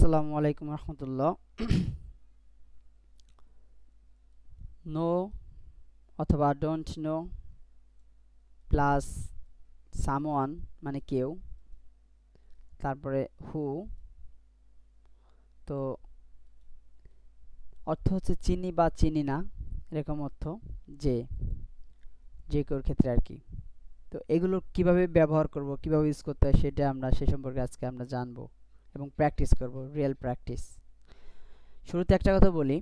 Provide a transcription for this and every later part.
আসসালামু আলাইকুম রহমতুল্লাহ। নো অথবা ডোন্ট নো প্লাস সামওয়ান মানে কেউ, তারপরে হু, তো অর্থ হচ্ছে চিনি বা চিনি না, এরকম অর্থ যে যে কেউর ক্ষেত্রে আর কি। তো এগুলো কিভাবে ব্যবহার করব, কিভাবে ইউজ করতে হয় সেটা সে সম্পর্কে আজকে আমরা জানবো এবং প্র্যাকটিস করব, রিয়েল প্র্যাকটিস। শুরুতে একটা কথা বলি,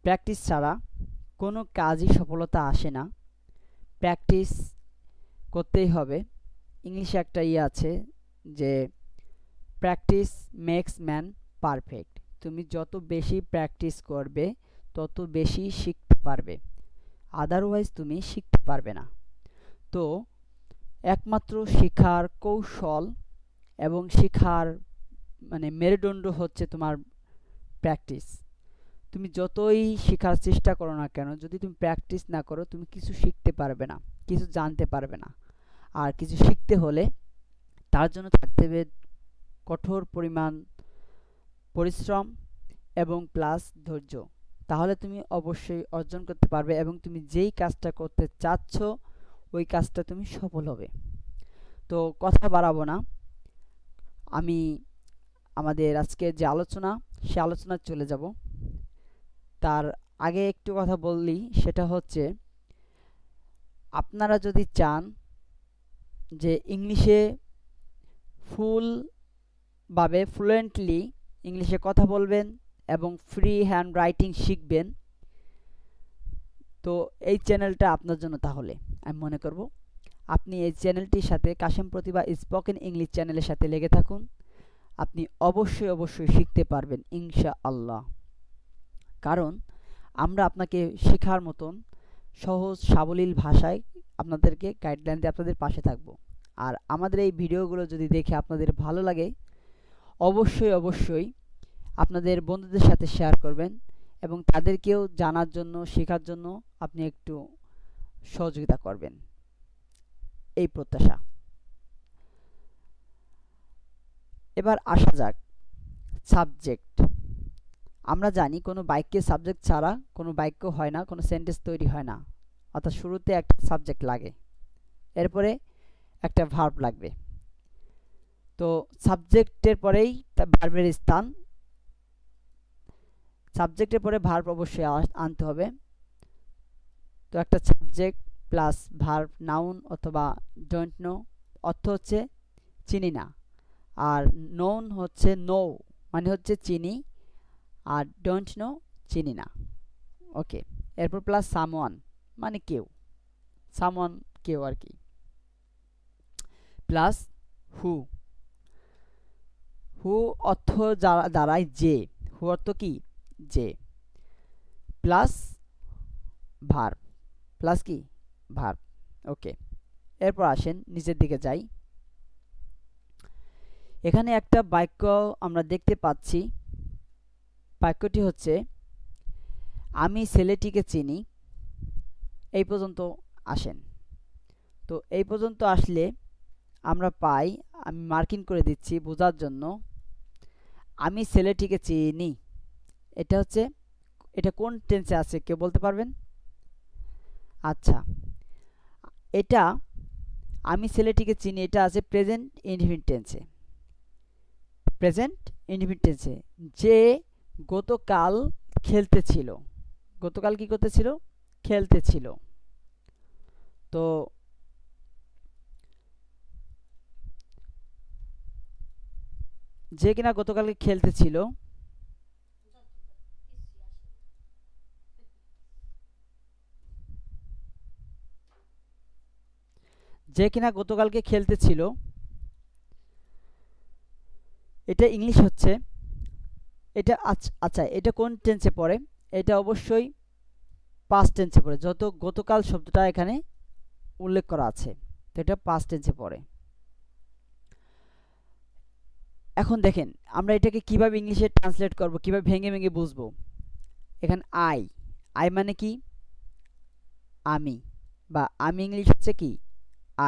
প্র্যাকটিস ছাড়া কোনো কাজই সফলতা আসে না। প্র্যাকটিস করতেই হবে। ইংলিশে একটা আছে যে প্র্যাকটিস মেক্স ম্যান পারফেক্ট। তুমি যত বেশি প্র্যাকটিস করবে তত বেশি শিখতে পারবে, আদারওয়াইজ তুমি শিখতে পারবে না। তো একমাত্র শেখার কৌশল এবং শেখার মেরুদণ্ড হচ্ছে তোমার প্র্যাকটিস। তুমি যতই শেখার চেষ্টা করো না কেন, যদি তুমি প্র্যাকটিস না করো তুমি কিছু শিখতে পারবে না, কিছু জানতে পারবে না। আর কিছু শিখতে হলে তার জন্য থাকতে হবে কঠোর পরিমাণ পরিশ্রম এবং প্লাস ধৈর্য। তাহলে তুমি অবশ্যই অর্জন করতে পারবে এবং তুমি যেই কাজটা করতে চাচ্ছ ওই কাজটা তুমি সফল হবে। তো কথা বাড়াবো না, আমি আমাদের আজকের যে আলোচনা সে আলোচনায় চলে যাব। তার আগে একটু কথা বললি, সেটা হচ্ছে আপনারা যদি চান যে ইংলিশে ফুলভাবে ফ্লুয়েন্টলি ইংলিশে কথা বলবেন এবং ফ্রি হ্যান্ড রাইটিং শিখবেন, তো এই চ্যানেলটা আপনার জন্য। তাহলে আমি মনে করব আপনি এই চ্যানেলটির সাথে কাশেম প্রতিভা স্পোকেন ইংলিশ চ্যানেলের সাথে লেগে থাকুন। আপনি অবশ্যই শিখতে পারবেন ইনশাআল্লাহ। কারণ আমরা আপনাকে শেখার মতন সহজ সাবলীল ভাষায় আপনাদেরকে গাইডলাইন দিয়ে আপনাদের পাশে থাকব। আর আমাদের এই ভিডিওগুলো যদি দেখে আপনাদের ভালো লাগে, অবশ্যই আপনাদের বন্ধুদের সাথে শেয়ার করবেন এবং তাদেরকেও জানার জন্য, শেখার জন্য আপনি একটু সহযোগিতা করবেন, এই প্রত্যাশা। এবার আসা যাক সাবজেক্ট। আমরা জানি কোনো বাক্যে সাবজেক্ট ছাড়া কোনো বাক্য হয় না, কোনো সেন্টেন্স তৈরি হয় না। অর্থাৎ শুরুতে একটা সাবজেক্ট লাগে, এরপরে একটা ভার্ব লাগবে। তো সাবজেক্টের পরেই ভার্বের স্থান, সাবজেক্টের পরে ভার্ব অবশ্যই আনতে হবে। তো একটা সাবজেক্ট প্লাস ভার্ব, নাউন অথবা ডোন্ট নো অর্থ হচ্ছে চিনি না, আর নোন হচ্ছে নো মানে হচ্ছে চিনি, আর ডোন্ট নো চিনি না। ওকে, এরপর প্লাস সামওয়ান মানে কেউ, সামওয়ান কেউ আর কি, প্লাস হু। হু অর্থ দাঁড়ায় যে, হু অর্থ কি যে, প্লাস ভার্ব, প্লাস কি ভার্ব। ওকে, এরপর আসেন নিচের দিকে যাই। এখানে একটা বাক্য আমরা দেখতে পাচ্ছি, বাক্যটি হচ্ছে আমি ছেলেটিকে চিনি। এই পর্যন্ত আসেন। তো এই পর্যন্ত আসলে আমরা পাই, আমি মার্কিং করে দিচ্ছি বোঝার জন্য, আমি ছেলেটিকে চিনি। এটা হচ্ছে, এটা কোন টেন্সে আছে কেউ বলতে পারবেন? আচ্ছা, এটা আমি ছেলেটিকে চিনি, এটা আছে প্রেজেন্ট ইনডিফিনিট টেন্সে। প্রেজেন্ট ইনডিফিনিট টেন্সে যে গতকাল খেলতেছিল, গতকাল কি করতেছিল? খেলতেছিল। তো যে কিনা গতকালকে খেলতেছিল, যে কিনা গতকালকে খেলতেছিল, এটা ইংলিশ হচ্ছে, এটা আচ্ছা এটা কোন টেন্সে পড়ে? এটা অবশ্যই পাস্ট টেন্সে পড়ে, যত গতকাল শব্দটা এখানে উল্লেখ করা আছে, তো এটা পাস্ট টেন্সে পড়ে। এখন দেখেন আমরা এটাকে কিভাবে ইংলিশে ট্রান্সলেট করব, কিভাবে ভেঙে ভেঙে বুঝবো। এখানে আই, আই মানে কি? আমি, বা আমি ইংলিশ হচ্ছে কি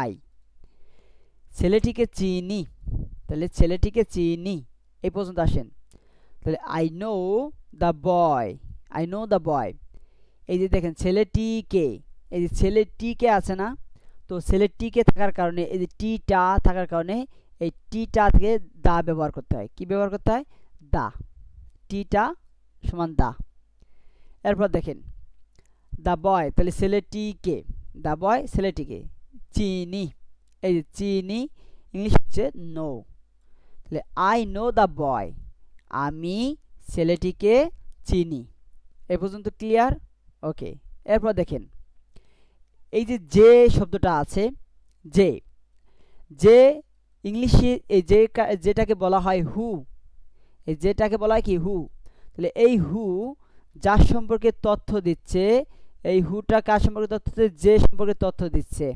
আই। ছেলেটিকে চিনি, তাহলে ছেলেটিকে চিনি, এই পর্যন্ত আসেন। তাহলে I know the boy, I know the boy. এই যে দেখেন ছেলেটিকে, এই যে ছেলেটিকে আছে না, তো ছেলেটিকে থাকার কারণে এই যে টিটা থাকার কারণে এই টিটা থেকে দা ব্যবহার করতে হয়। কি ব্যবহার করতে হয়? দা। টিটা সমান দা। এরপর দেখেন দ্য বয়, তাহলে ছেলেটিকে, দ্য বয় ছেলেটিকে, চিনি, এই যে চিনি ইংলিশ হচ্ছে নো। তাহলে আই নো দ্য বয়, আমি ছেলেটিকে চিনি। এ পর্যন্ত ক্লিয়ার? ওকে। এরপর দেখেন এই যে শব্দটা আছে, যে, যে ইংলিশে এই যেটাকে বলা হয় হু, এই যেটাকে বলা হয় কি হু। তাহলে এই হু যার সম্পর্কে তথ্য দিচ্ছে, এই হুটা কার সম্পর্কে তথ্য দিচ্ছে? যে সম্পর্কে তথ্য দিচ্ছে,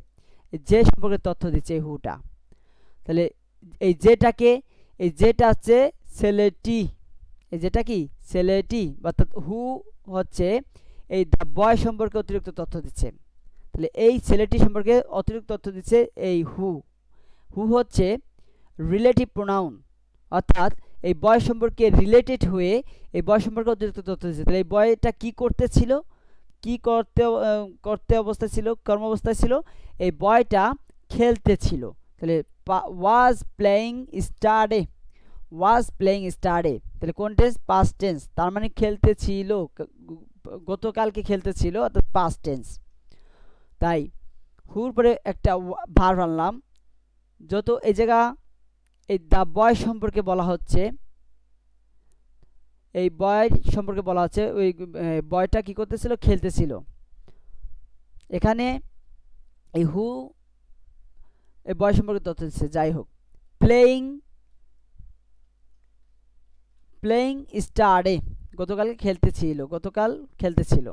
যে সম্পর্কে তথ্য দিচ্ছে এই হুটা। তাহলে এই যেটাকে, এই যেটা হচ্ছে ছেলেটি, এই যেটা কি ছেলেটি, অর্থাৎ হু হচ্ছে এই দ্য বয় সম্পর্কে অতিরিক্ত তথ্য দিচ্ছে। তাহলে এই ছেলেটি সম্পর্কে অতিরিক্ত তথ্য দিচ্ছে এই হু। হু হচ্ছে রিলেটিভ প্রোনাউন, অর্থাৎ এই বয় সম্পর্কে রিলেটেড হয়ে এই বয় সম্পর্কে অতিরিক্ত তথ্য দিচ্ছে। তাহলে এই বয়টা কি করতেছিল, কি করতে অবস্থায় ছিল, কর্ম অবস্থায় ছিল? এই বয়টা খেলতে ছিল। তাহলে ওয়াজ প্লেয়িং স্টাডে, ওয়াজ প্লেয়িং স্টাডে, তাহলে কোন টেন্স? Past tense. তার মানে খেলতে ছিল, গতকালকে খেলতে ছিল, অর্থাৎ পাস্ট টেন্স। তাই হুর পরে একটা ভার্ব আনলাম, যত এই জায়গা এই দ্য বয় সম্পর্কে বলা হচ্ছে, এই বয় সম্পর্কে বলা হচ্ছে, ওই বয়টা কি করতেছিল? খেলতেছিল। এখানে এই হু এই বয় সম্পর্কে তথ্য দিচ্ছে। যাই হোক, প্লেয়িং, প্লেয়িং স্টাডে, গতকালকে খেলতেছিল, গতকাল খেলতেছিল।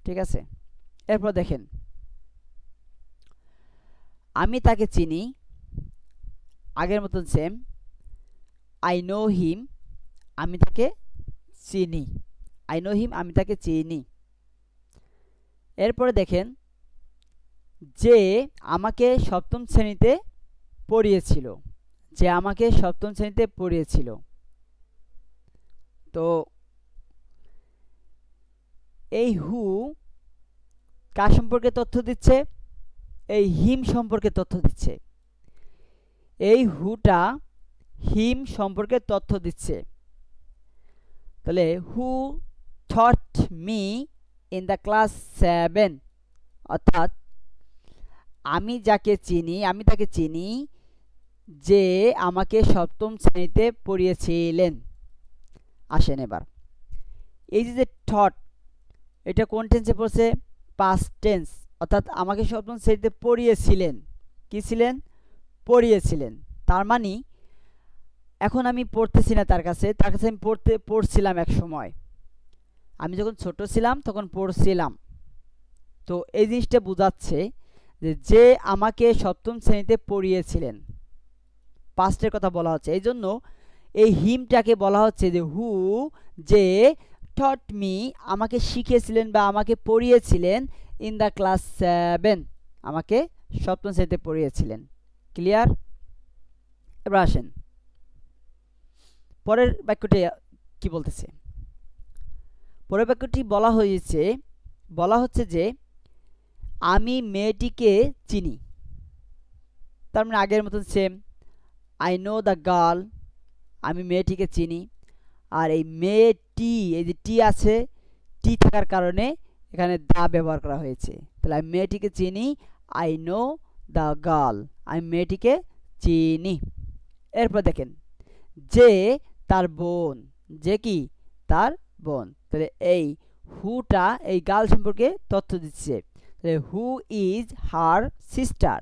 ঠিক আছে। এরপর দেখেন আমি তাকে চিনি, আগের মতন সেম, আই নো হিম, আমি তাকে চিনি, আই নো হিম, আমি তাকে চিনি। এরপরে দেখেন যে আমাকে সপ্তম শ্রেণীতে পড়িয়েছিল, যে আমাকে সপ্তম শ্রেণীতে পড়িয়েছিল। তো এই হু কার সম্পর্কে তথ্য দিচ্ছে? এই হিম সম্পর্কে তথ্য দিচ্ছে। এই হুটা হিম সম্পর্কে তথ্য দিচ্ছে। তাহলে who thought me in the class 7, অর্থাৎ আমি যাকে চিনি, আমি তাকে চিনি যে আমাকে সপ্তম শ্রেণীতে পড়িয়েছিলেন। আসেন এবার এই যে থট, এটা কোন টেন্সে পড়ছে? পাস্ট টেন্স, অর্থাৎ আমাকে সপ্তম শ্রেণীতে পড়িয়েছিলেন। কি ছিলেন? পড়িয়েছিলেন। তার মানে এখন আমি পড়তেছি না তার কাছে, তার কাছে আমি পড়ছিলাম এক সময়, আমি যখন ছোট ছিলাম তখন পড়ছিলাম। তো এই জিনিসটা বোঝাচ্ছে যে আমাকে সপ্তম শ্রেণীতে পড়িয়েছিলেন, পাস্টের কথা বলা হচ্ছে। এই জন্য এই হিমটাকে বলা হচ্ছে যে হু, যে টট মি, আমাকে শিখিয়েছিলেন বা আমাকে পড়িয়েছিলেন, ইন দ্য ক্লাস 7, আমাকে সপ্তম শ্রেণীতে পড়িয়েছিলেন। ক্লিয়ার? এবার আসেন পরের বাক্যটি কি বলতেছে। পরের বাক্যটি বলা হচ্ছে যে আমি মেয়েটিকে চিনি। তার মানে আগের মতন same, I know the girl, আমি মেয়েটিকে চিনি। আর এই মেয়েটি, এই যে টি আছে, টি থাকার কারণে এখানে দা ব্যবহার করা হয়েছে। তাহলে আমি মেয়েটিকে চিনি, আই নো দ্য গার্ল, আমি মেয়েটিকে চিনি। এরপর দেখেন যে তার বোন, যে কি তার বোন। তাহলে এই হুটা এই গার্ল সম্পর্কে তথ্য দিচ্ছে। তাহলে হু ইজ হার সিস্টার,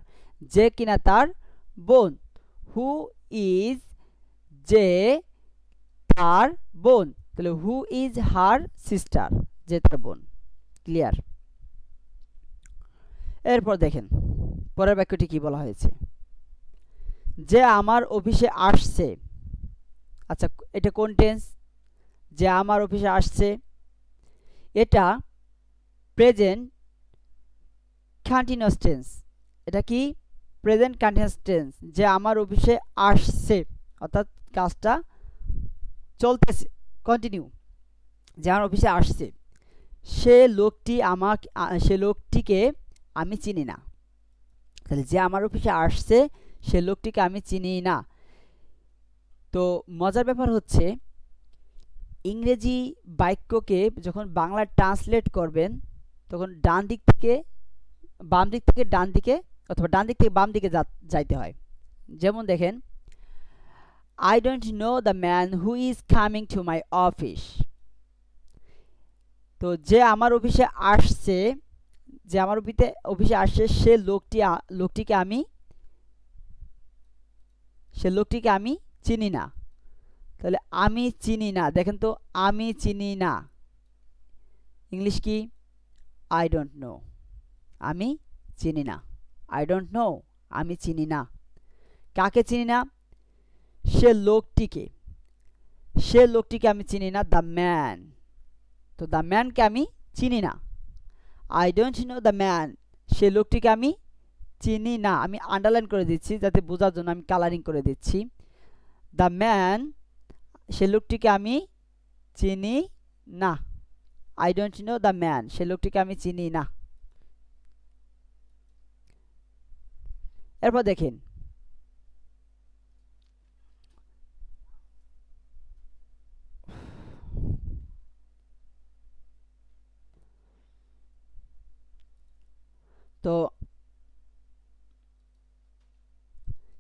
যে কিনা তার বোন। হু ইজ, যে তার বোন। তাহলে হু ইজ হার সিস্টার, যে তার বোন। ক্লিয়ার? এরপর দেখেন পরের বাক্যটি কি বলা হয়েছে, যে আমার অফিসে আসছে। আচ্ছা, এটা কোন টেন্স? যে আমার অফিসে আসছে, এটা প্রেজেন্ট কন্টিনিউয়াস টেন্স। এটা কি? Present continuous tense. যে আমার অফিসে আসছে, অর্থাৎ কাজটা চলতেছে, কন্টিনিউ। যে আমার অফিসে আসছে, সে লোকটিকে আমি চিনি না। তাহলে যে আমার অফিসে আসছে সে লোকটিকে আমি চিনি না। তো মজার ব্যাপার হচ্ছে, ইংরেজি বাক্যকে যখন বাংলা ট্রান্সলেট করবেন তখন ডান দিক থেকে বাম দিক থেকে ডান দিকে অথবা ডান দিক থেকে বাম দিকে যাইতে হয়। যেমন দেখেন, I don't know the man who is coming to my office. তো যে আমার অফিসে আসছে, সে লোকটিকে আমি চিনি না। তাহলে আমি চিনি না, দেখেন তো, আমি চিনি না, ইংলিশ কি? I don't no. আমি চিনি না, আই ডোন্ট নো, আমি চিনি না। কাকে চিনি না? সে লোকটিকে আমি চিনি না, দ্য ম্যান। তো দ্য ম্যানকে আমি চিনি না। I don't know the man, সে লোকটিকে আমি চিনি না। আমি আন্ডারলাইন করে দিচ্ছি যাতে বোঝার জন্য, আমি কালারিং করে দিচ্ছি। দ্য ম্যান, সে লোকটিকে আমি চিনি না। I don't know the man, সে লোকটিকে আমি চিনি না। এরপর দেখেন, তো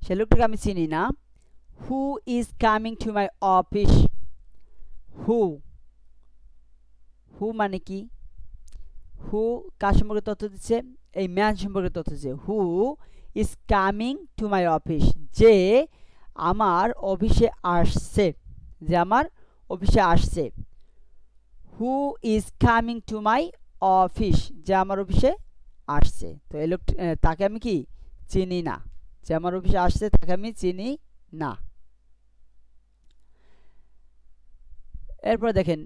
সে লোকটিকে আমি চিনি না। Who is coming to my office. Who মানে কি? হু কার সম্পর্কে তথ্য দিচ্ছে? এই ম্যান সম্পর্কে তথ্য দিচ্ছে। হু is coming to my office, যে আমার অফিসে আসছে, যে আমার অফিসে আসছে। হু is coming to my office, যে আমার অফিসে আসছে। তো এই লোক, তাকে আমি কি চিনি না। যে আমার অফিসে আসছে তাকে আমি চিনি না। এরপর দেখেন,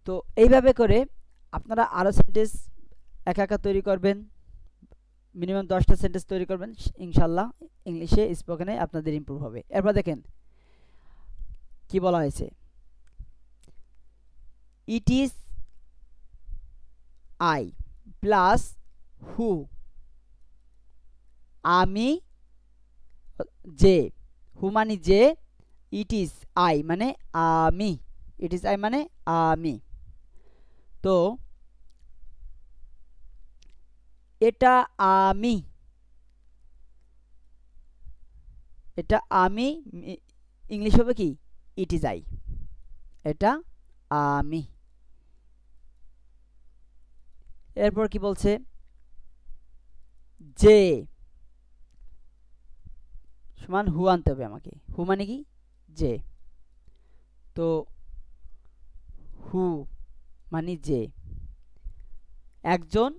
তো এইভাবে করে আপনারা আরও সেন্টেন্স একা তৈরি করবেন, মিনিমাম 10টা সেন্টেন্স তৈরি করবেন, ইনশাল্লাহ ইংলিশে স্পোকেনে আপনাদের ইমপ্রুভ হবে। এরপর দেখেন কি বলা হয়েছে, ইট ইজ আই প্লাস হু, আমি যে, হু মানে যে, ইট ইজ আই মানে আমি, ইট ইজ আই মানে আমি। তো এটা আমি, ইংলিশ হবে কি? ইট ইজ আই, এটা আমি। এরপর কি বলছে, যে সমান হু আনতে হবে আমাকে। হু মানে কি? যে। তো হু মানে যে। একজন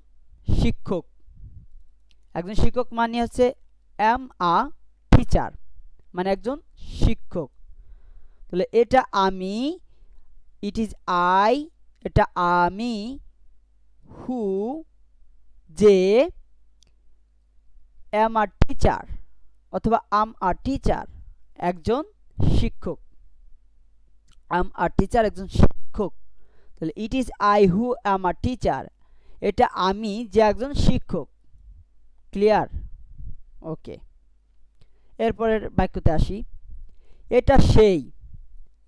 শিক্ষক, মানে হচ্ছে এম আ টিচার, মানে একজন শিক্ষক। তাহলে এটা আমি, ইট ইজ আই, এটা আমি। হু যে, এম আ টিচার অথবা আম আ টিচার, একজন শিক্ষক। আম আ টিচার, একজন শিক্ষক। তাহলে it is I who am a teacher, এটা আমি যে একজন শিক্ষক। ক্লিয়ার? ওকে। এরপরের বাক্যতে আসি, এটা সেই,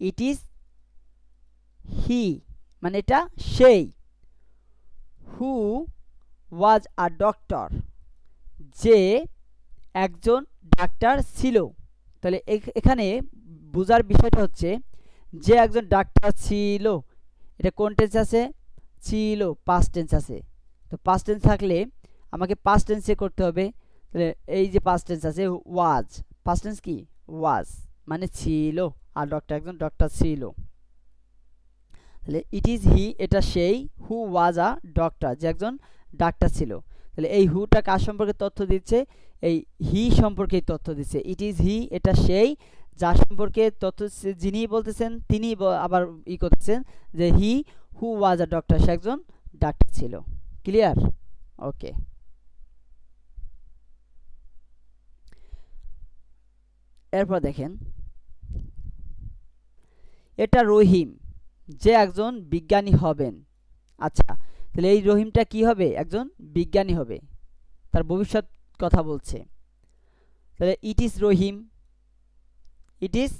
ইট ইজ হি, মানে এটা সেই। হু ওয়াজ আ ডক্টর, যে একজন ডাক্তার ছিল। তাহলে এখানে বোঝার বিষয়টা হচ্ছে, যে একজন ডাক্তার ছিল, এটা কোন টেন্স আছে? ছিল, পাস্ট টেন্স আছে। তো পাস্ট টেন্স থাকলে আমাকে পাস্ট টেন্সে করতে হবে। তাহলে এই যে পাস্ট টেন্স আছে ওয়াজ, পাস্ট টেন্স কি? ওয়াজ মানে ছিল, আর একজন ডক্টর ছিল। তাহলে ইট ইজ হি, এটা সেই, হু ওয়াজ আ ডক্টর, যে একজন ডাক্তার ছিল। তাহলে এই হুটা কার সম্পর্কে তথ্য দিচ্ছে? এই হি সম্পর্কেই তথ্য দিচ্ছে। ইট ইজ হি, এটা সেই, যার সম্পর্কে তথ্য যিনি বলতেছেন তিনি আবার করতেছেন যে হি হু ওয়াজ আ ডক্টর, সে একজন ডাক্তার ছিল। ক্লিয়ার? ওকে। এরপর দেখেন, এটা রহিম যে একজন বিজ্ঞানী হবেন। আচ্ছা, তাহলে এই রহিমটা কি হবে? একজন বিজ্ঞানী হবে, তার ভবিষ্যৎ কথা বলছে। তাহলে it is Rahim, it is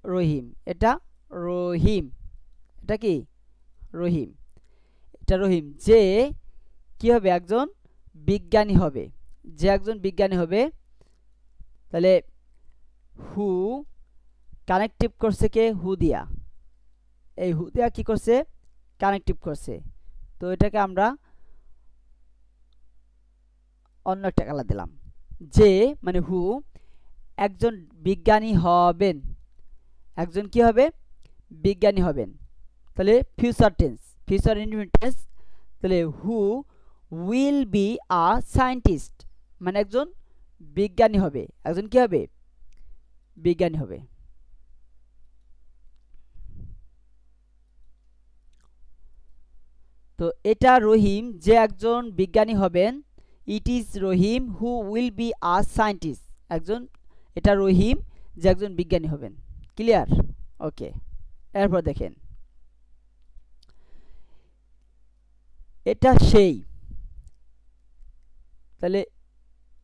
রহিম, এটা রহিম, এটা কি রহিম, এটা রহিম যে কি হবে? একজন বিজ্ঞানী হবে, যে একজন বিজ্ঞানী হবে। তাহলে হু কানেকটিভ করছে কে? হু দিয়া, এই হু দিয়া কি করছে? কানেকটিভ করছে। তো এটাকে আমরা অন্য একটা কালার দিলাম। যে মানে হু একজন বিজ্ঞানী হবেন, একজন কি হবে? বিজ্ঞানী হবেন। তাহলে future tense, future indefinite tense. তাহলে who will be a scientist, মানে একজন বিজ্ঞানী হবে, একজন কি হবে? বিজ্ঞানী হবে। তো এটা রহিম যে একজন বিজ্ঞানী হবেন। It is Rahim who will be a scientist, একজন, এটা রহিম যে একজন বিজ্ঞানী হবেন। ক্লিয়ার? ওকে। এরপর দেখেন, এটা সেই, তাহলে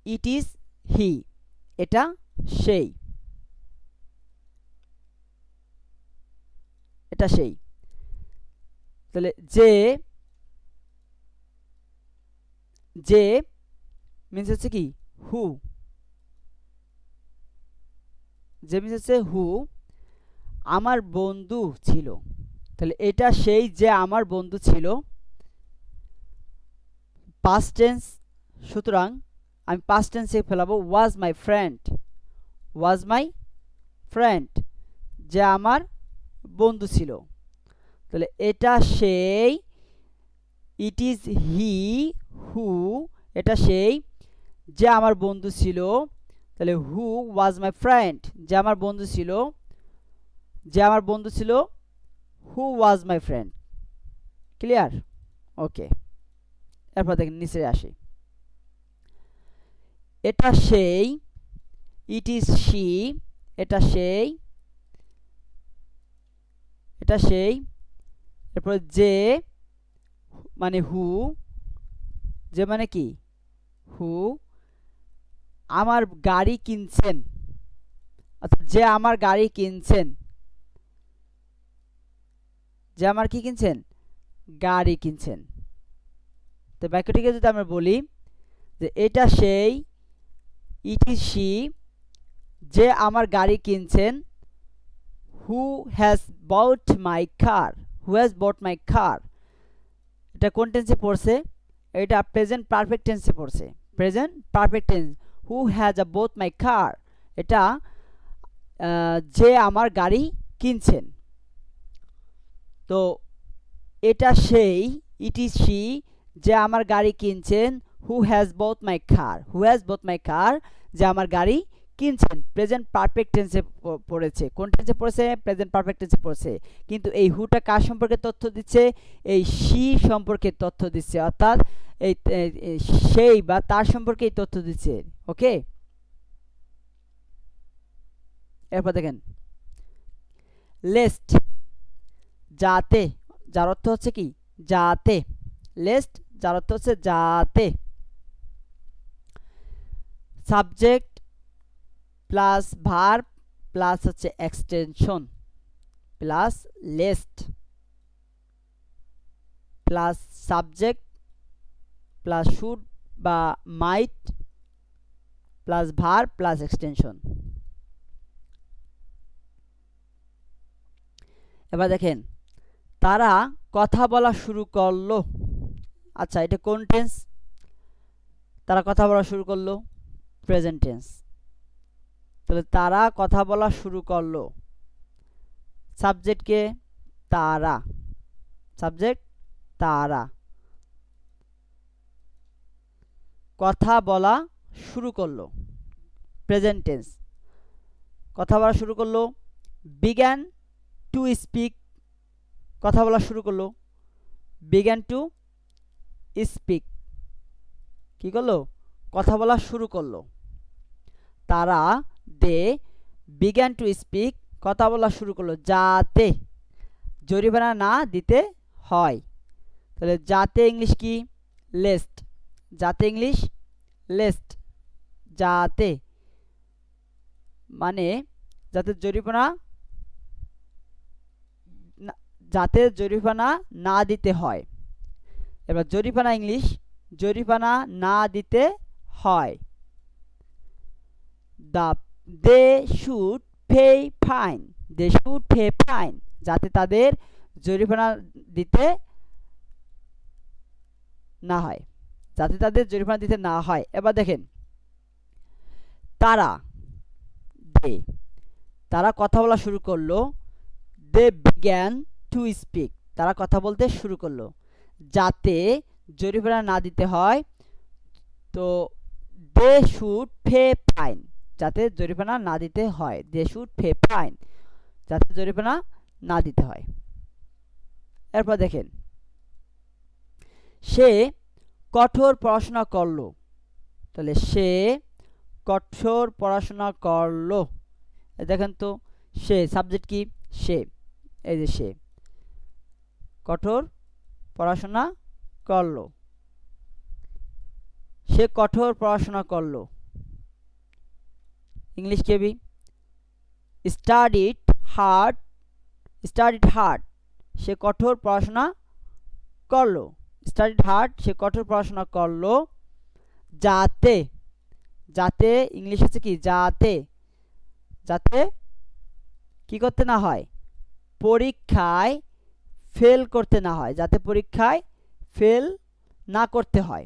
ইট ইজ হি, এটা সেই, এটা সেই। তাহলে যে, যে মিন্স হচ্ছে কি? হু, যে মিন্স হচ্ছে হু আমার বন্ধু ছিল। তাহলে এটা সেই যে আমার বন্ধু ছিল, পাস্ট টেন্স। সুতরাং আমি পাস্ট টেন্সে ফেলাবো ওয়াজ my friend, was my friend, যে আমার বন্ধু ছিল। তাহলে এটা সেই, ইট ইজ হি হু, এটা সেই যে আমার বন্ধু ছিল। তাহলে হু ওয়াজ মাই ফ্রেন্ড, যে আমার বন্ধু ছিল, যে আমার বন্ধু ছিল, হু ওয়াজ মাই ফ্রেন্ড। ক্লিয়ার? ওকে। এরপর দেখেন নিচে আসি, এটা সেই, ইট ইজ শি, এটা সেই, এটা সেই। এরপর যে মানে হু, যে মানে কি? হু আমার গাড়ি কিনছেন, অর্থাৎ যে আমার গাড়ি কিনছেন, যে আমার কি কিনছেন? গাড়ি কিনছেন। তো বাক্যটিকে যদি আমরা বলি যে এটা সেই, ইট ইজ শি, যে আমার গাড়ি কিনছেন, who has bot my car, who has bot my car. এটা কোন টেন্সে পড়ছে? এটা প্রেজেন্ট পারফেক্ট টেন্সে পড়ছে, present perfect tense. Who has a bought my car, এটা যে আমার গাড়ি কিনছেন। তো এটা সেই, ইট ইজ শি, যে আমার গাড়ি কিনছেন, who has bought my car, who has bought my car, যে আমার গাড়ি কিনছেন। প্রেজেন্ট পারফেক্ট টেন্সে পড়েছে। কোন টেন্সে পড়েছে? প্রেজেন্ট পারফেক্ট টেন্সে পড়েছে। কিন্তু এই হুটা কার সম্পর্কে তথ্য দিচ্ছে? এই শি সম্পর্কে তথ্য দিচ্ছে, অর্থাৎ এই সেই বা তার সম্পর্কে এই তথ্য দিচ্ছে। ওকে। এরপর দেখেন, লেস্ট, যাতে, যার অর্থ হচ্ছে কি? যাতে। লেস্ট যার অর্থ হচ্ছে যাতে। সাবজেক্ট প্লাস ভার্ব প্লাস হচ্ছে extension plus lest plus subject plus should বা might plus verb plus extension. এবার দেখেন, তারা কথা বলা শুরু করলো। আচ্ছা, এটা কোন টেন্স? তারা কথা বলা শুরু করলো, প্রেজেন্ট টেন্স। তাহলে তারা কথা বলা শুরু করলো, সাবজেক্টকে তারা, সাবজেক্ট তারা, কথা বলা শুরু করলো, প্রেজেন্ট টেন্স। কথা বলা শুরু করলো, বিগ্যান টু স্পিক, কথা বলা শুরু করলো, বিগ্যান টু স্পিক, কি করলো? কথা বলা শুরু করলো। তারা দে বিগ্যান টু স্পিক কথা বলা শুরু করলো যাতে জরিমানা না দিতে হয়। তাহলে যাতে ইংলিশ কি লেস্ট, যাতে ইংলিশ লেস্ট, যাতে মানে যাতে জরিমানা যাতে জরিমানা না দিতে হয়। এবার জরিমানা ইংলিশ জরিমানা না দিতে হয়। They should pay fine, they should pay fine যাতে তাদের জরিমানা দিতে না হয়, যাতে তাদের জরিমানা দিতে না হয়। এবার দেখেন তারা দে তারা কথা বলা শুরু করলো, দে বিগ্যান টু স্পিক তারা কথা বলতে শুরু করলো যাতে জরিমানা না দিতে হয়। তো দে শুড পে ফাইন যাতে জরিমানা না দিতে হয়, দে শুড পে ফাইন যাতে জরিমানা না দিতে হয়। এরপর দেখেন সে কঠোর পড়াশোনা করলো, তাহলে সে কঠোর পড়াশোনা করলো। দেখেন তো সে সাবজেক্ট কি সে, এই যে সে কঠোর পড়াশোনা করলো, সে কঠোর পড়াশোনা করলো। ইংলিশ কেবি স্টাডিড হার্ড, স্টাডিড হার্ড সে কঠোর পড়াশোনা করলো, স্টাডিড হার্ড সে কঠোর পড়াশোনা করলো যাতে, যাতে ইংলিশ হচ্ছে কি যাতে, যাতে কি করতে না হয় পরীক্ষায় ফেল করতে না হয়, যাতে পরীক্ষায় ফেল না করতে হয়।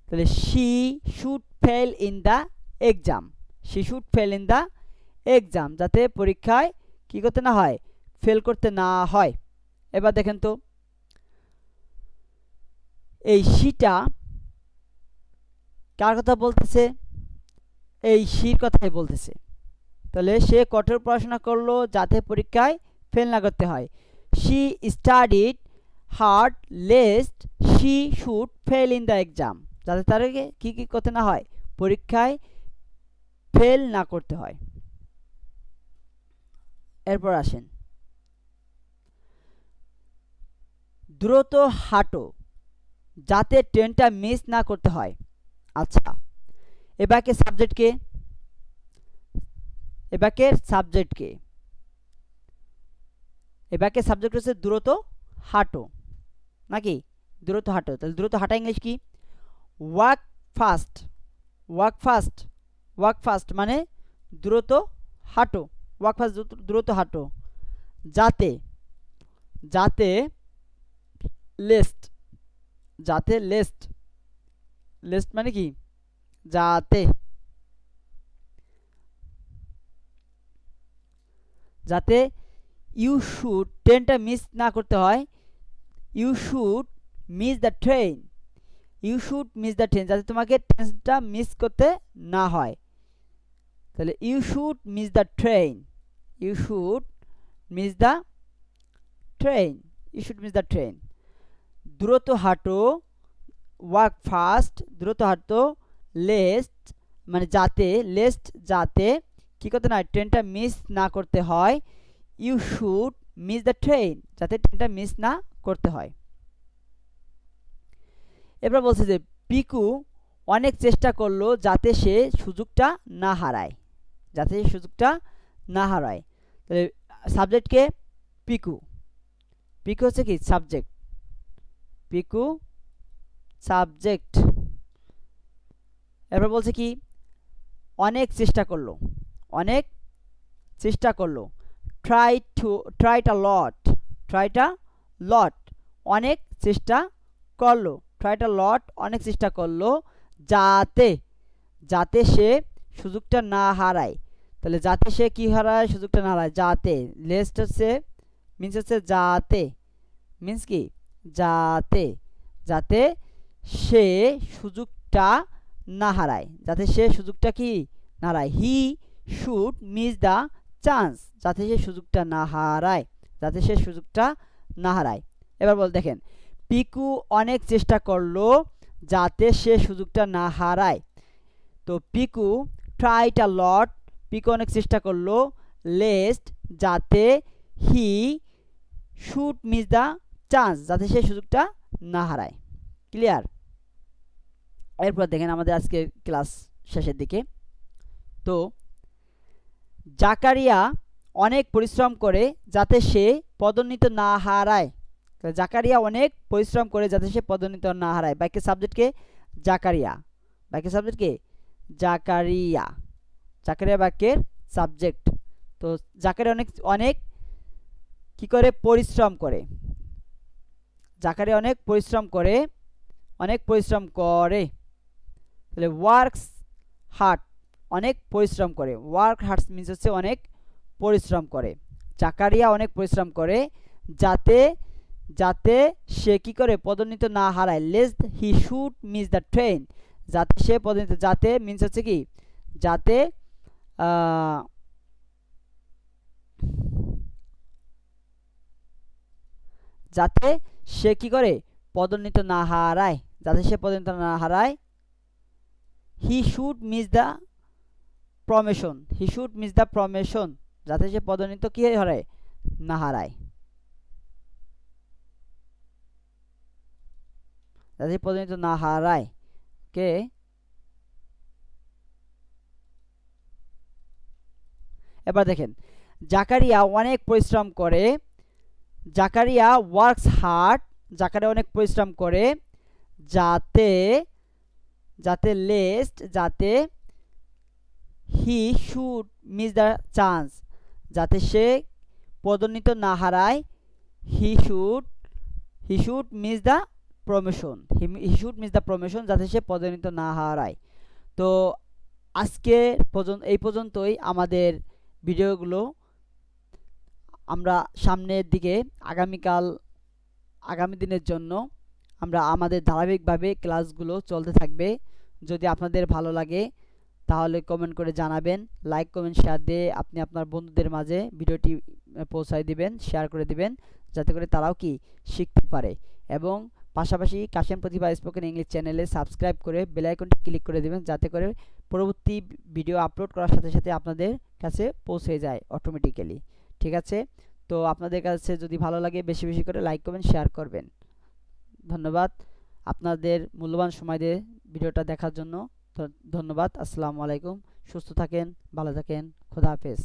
তাহলে she should fail in the exam, she should fail in the exam যাতে পরীক্ষায় কি করতে না হয় ফেল করতে না হয়। এবার দেখেন তো এই শিটা কার কথা বলতেছে, এই শির কথাই বলতেছে। তাহলে সে কঠোর পড়াশোনা করলো যাতে পরীক্ষায় ফেল না করতে হয়। She studied hard lest she should fail in the exam যাতে তাদেরকে কি কি করতে না হয় পরীক্ষায় ফেল না করতে হয়। এরপর আসেন দ্রুত হাঁটো যাতে ট্রেনটা মিস না করতে হয়। আচ্ছা এবাকে সাবজেক্ট কে, এবাকের সাবজেক্ট কে, এবাকে সাবজেক্ট হচ্ছে দ্রুত হাঁটো নাকি দ্রুত হাঁটো। তাহলে দ্রুত হাঁটা ইংলিশ কি walk fast, walk fast, walk fast মানে দ্রুত হাঁটো, ওয়াক ফাস্ট দ্রুত হাঁটো। যাতে, যাতে লেস্ট, যাতে লেস্ট, লেস্ট মানে কি যাতে, যাতে ইউ শুড ট্রেনটা মিস না করতে হয়, you should miss the train, you should miss the train যাতে তোমাকে ট্রেনটা মিস করতে না হয়। তাহলে you should miss the train, you should miss the train, you should miss the train. দ্রুত হাঁটো ওয়াক ফাস্ট দ্রুত হাঁটো, লেস্ট মানে যাতে, লেস্ট যাতে কি করতে না ট্রেনটা মিস না করতে হয়, you should miss the train যাতে ট্রেনটা মিস না করতে হয়। এবার বলছে যে পিকু অনেক চেষ্টা করলো যাতে সে সুযোগটা না হারায়, যাতে সে সুযোগটা না হারায়। তাহলে সাবজেক্টকে পিকু, পিকু হচ্ছে কি সাবজেক্ট, পিকু সাবজেক্ট। এরপর বলছে কি অনেক চেষ্টা করলো, অনেক চেষ্টা করলো ট্রাইট আ লট, ট্রাইট আ লট অনেক চেষ্টা করলো, ট্রাইট আ লট অনেক চেষ্টা করলো যাতে, যাতে সে সুযোগটা না হারায়। তাহলে যাতে সে কি হারায় সুযোগটা না হারায়, যাতে লেস্ট হচ্ছে মিন্স হচ্ছে যাতে, মিন্স কি যাতে, যাতে সে সুযোগটা না হারায়, যাতে সে সুযোগটা কি না হারায়। He should miss the chance যাতে সে সুযোগটা না হারায়, যাতে সে সুযোগটা না হারায়। এবার বল দেখেন পিকু অনেক চেষ্টা করলো যাতে সে সুযোগটা না হারায়। তো পিকু ট্রাইড আ লট, পিকে অনেক চেষ্টা করলো, লেস্ট যাতে, he should miss the chance যাতে সে সুযোগটা না হারায়। ক্লিয়ার? এরপর দেখেন আমাদের আজকের ক্লাস শেষের দিকে। তো জাকারিয়া অনেক পরিশ্রম করে যাতে সে পদোন্নতি না হারায়। জাকারিয়া অনেক পরিশ্রম করে যাতে সে পদোন্নতি না হারায়। বাক্যের সাবজেক্টকে জাকারিয়া, বাক্যের সাবজেক্টকে জাকারিয়া, জাকারিয়া বাক্যের সাবজেক্ট। তো জাকারিয়া অনেক অনেক কি করে? পরিশ্রম করে। জাকারিয়া অনেক পরিশ্রম করে, অনেক পরিশ্রম করে, তাহলে ওয়ার্কস হার্ড, অনেক পরিশ্রম করে। ওয়ার্ক হার্ড মিনস হচ্ছে অনেক পরিশ্রম করে। জাকারিয়া অনেক পরিশ্রম করে যাতে যাতে সে কি করে? পদোন্নতি না হারায়। Lest he should miss the train, যাতে সে পদোন্নতি, যাতে মিনস হচ্ছে কি? যাতে যাতে সে কি করে? পদোন্নতি না হারায়, যাতে সে পদোন্নতি না হারায়। He should miss the promotion, he should miss the promotion, যাতে সে পদোন্নতি কি হারায়? না হারায়, যাতে পদোন্নতি না হারায়। কে? এবার দেখেন জাকারিয়া অনেক পরিশ্রম করে, জাকারিয়া ওয়ার্কস হার্ড, জাকারিয়া অনেক পরিশ্রম করে যাতে যাতে লেস্ট যাতে, he should miss the chance, যাতে সে পদোন্নতি না হারায়। He should miss the promotion, he should miss the promotion, যাতে সে পদোন্নতি না হারায়। তো আজকে এই পর্যন্তই আমাদের ভিডিওগুলো। আমরা সামনের দিকে আগামী দিনের জন্য আমরা আমাদের ধারাবাহিকভাবে ক্লাসগুলো চলতে থাকবে। যদি আপনাদের ভালো লাগে তাহলে কমেন্ট করে জানাবেন, লাইক কমেন্ট শেয়ার দিয়ে আপনি আপনার বন্ধুদের মাঝে ভিডিওটি পৌঁছায় দিবেন, শেয়ার করে দিবেন, যাতে করে তারাও কি শিখতে পারে। এবং পাশাপাশি কাশেম প্রতিভা স্পোকেন ইংলিশ চ্যানেলে সাবস্ক্রাইব করে বেল আইকনটি ক্লিক করে দিবেন, যাতে করে পরবর্তী ভিডিও আপলোড করার সাথে সাথে আপনাদের কাছে পৌঁছে যায় অটোমেটিক্যালি। ঠিক আছে? তো আপনাদের কাছে যদি ভালো লাগে বেশি বেশি করে লাইক কমেন্ট শেয়ার করবেন। ধন্যবাদ আপনাদের মূল্যবান সময় দিয়ে ভিডিওটা দেখার জন্য। ধন্যবাদ। আসসালামু আলাইকুম। সুস্থ থাকেন, ভালো থাকেন, খোদা হাফেজ।